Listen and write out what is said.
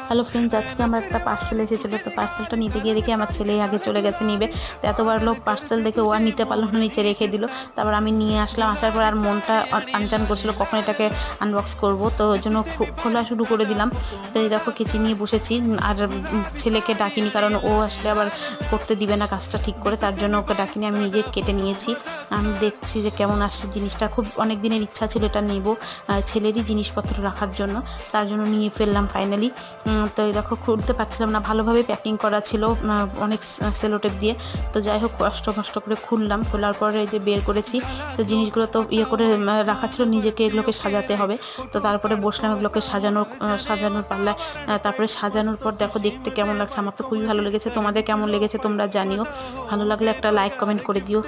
Hello friends, আজকে আমার একটা পার্সেল এসেছিলো। তো পার্সেলটা নিতে গিয়ে দেখি আমার ছেলেই আগে চলে গেছে নিবে। তো এতবার লোক পার্সেল দেখে ও আর নিতে পারলো না, নিচে রেখে দিল। তারপর আমি নিয়ে আসলাম, আসার পর আর মনটা আনচান করছিল কখন এটাকে আনবক্স করব। তো ওই জন্য খোলা শুরু করে দিলাম। তো এই দেখো কেচি নিয়ে বসেছি, আর ছেলেকে ডাকিনি, কারণ ও আসলে আবার করতে দিবে না কাজটা ঠিক করে। তার জন্য ওকে ডাকিনি, আমি নিজে কেটে নিয়েছি। আমি দেখছি যে কেমন আসছে জিনিসটা। খুব অনেক দিনের ইচ্ছা ছিল এটা নেব, ছেলেরই জিনিসপত্র রাখার জন্য। তার জন্য নিয়ে ফেললাম ফাইনালি। তো এই দেখো খুলতে পারছিলাম না, ভালোভাবে প্যাকিং করা ছিল অনেক সেলোটেপ দিয়ে। তো যাই হোক কষ্ট করে খুললাম, খোলার পরে এই যে বের করেছি। তো জিনিসগুলো তো করে রাখা ছিল, নিজেকে এগুলোকে সাজাতে হবে। তো তারপরে বসলাম এগুলোকে সাজানোর পাল্লায়। তারপরে সাজানোর পর দেখো দেখতে কেমন লাগছে। আমার তো খুবই ভালো লেগেছে, তোমাদের কেমন লেগেছে তোমরা জানিও। ভালো লাগলে একটা লাইক কমেন্ট করে দিও।